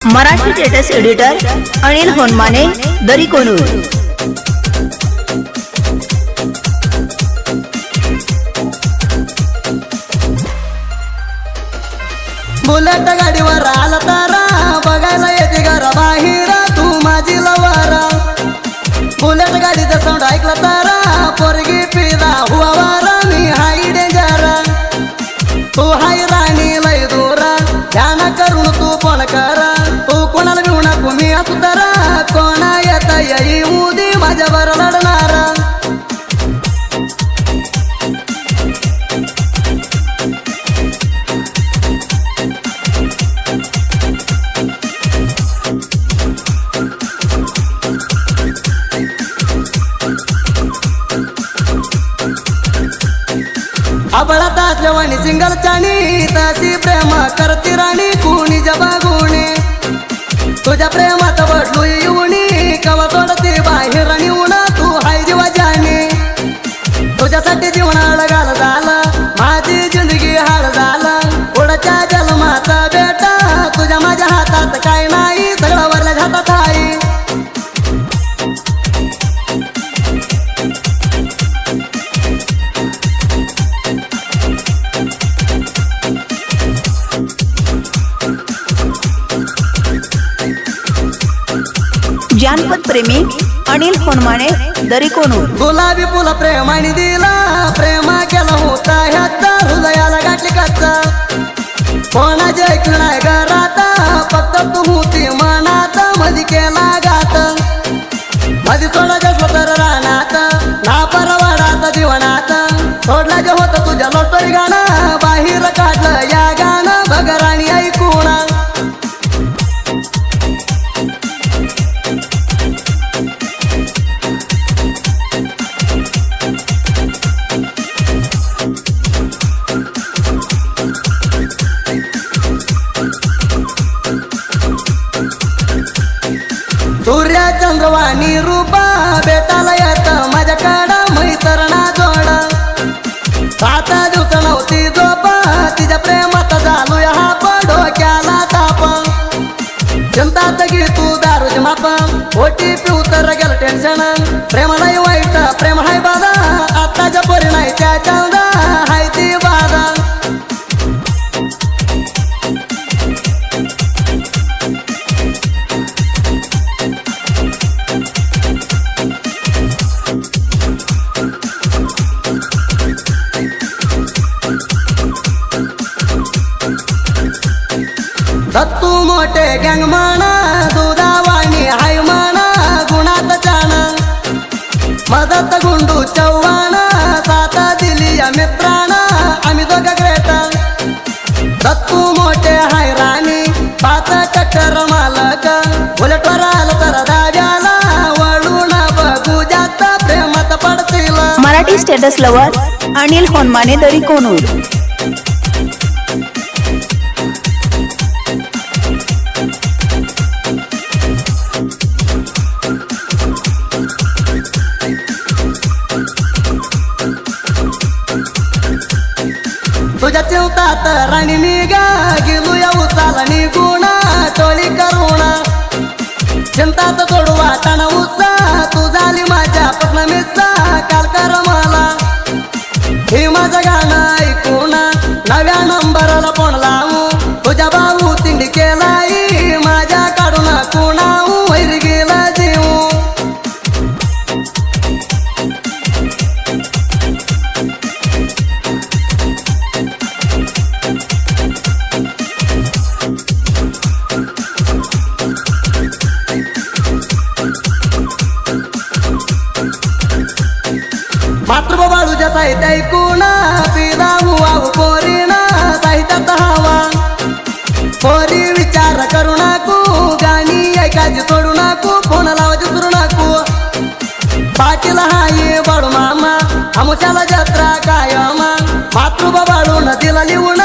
Marathi status editor Anil Honmane Darikonur. Bullet गाडीवर आला तारा बघायला येते घरा बाहेर तू माझी लवारा। बुलेट गाडीचा साऊंड ऐकला तारा पोरगी पिला हुआ वारा मी हाय डेंजर तू हाय राणी लय दूरा ध्यान करून तू पण करा तू कोणाला घेऊ नको मी असू तर कोणा येता येई उदी माझ्यावर लढणारा। अबळात असल्यावानी सिंगल चाणी तशी प्रेम करती राणी कुणी जबागुणी तुझ्या प्रेमात बदलू येऊनी कवा सोडती बाहेर निवून तू हाय जीवा जाणी तुझ्यासाठी जीवनाला गाल झाला माझी जिंदगी हाल झाला पुढच्या जन्माचा बेटा तुझ्या माझ्या हातात काय नाही सगळं वरल्या हातात आहे। जानपद प्रेमी अनिल होनमाने दरीकोनूर। गुलाबी फुला प्रेमाने दिला प्रेमा केला होता ह्याचा हृदयाला गाठली कच्चा कोणाचे ऐकलं नाही घरात फक्त तू होती मनात मधी केला गात मधी सोडायचं स्वतः रानात ना परवाडात जीवनात सोडला जे होतं तुझ्या लोटरी गाणं बाहेर काढलं या गाणं बघराणी ऐकून। सूर्या चंद्रवाणी रूपा बेटाला येत माझ्याकडं मैत्रणा जोडा 7 दिवस नव्हती झोपा तिच्या प्रेमात झालो हा डोक्याला ताप जनतात घे तू दारूच माप ओटी पिऊ तर गेलं टेन्शन प्रेमालाही वाईट प्रेम हाय बाधा आताच्या पोरी नाही त्या चांदा हाय ती बाधा। दत्तू मोठे गँग म्हणा दुधावाणी हाय म्हणा गुणात चाण मदत गुंडू चव्हाण साथ दिली या मित्रांना आम्ही दोघं ग्रेट दत्तू मोठे हाय राणी 5 टक्कर मालक बुलेटवर आलं तर दाव्याला वळून बघू जास्त प्रेमात पडतील। Marathi status lover Anil Honmane Darikonur. तुझ्या चिवतात राणी निगा गेलो या उसाला निघून टोळी करून चिंतात सोडू वाटाणा उसा तू झाली माझ्या पत्न मिसा काल कर मला हे माझं गाणं ऐकून नव्या नंबरला फोन लावू तुझ्या भाऊ तिंडी केलाई माझ्या काढून कुणाऊ वैर गेला जीव। मातृ बाळूच्या साहित्य ऐकून पिला हुआ पोरीना साहित्यात हवा पोरी विचार करू नको गाणी ऐकायची सोडू नको फोन लावायची सुरू नको पाटील हाय बाळू मामा आमुच्याला जत्रा कायमा मातृ बाळून दिला लिहून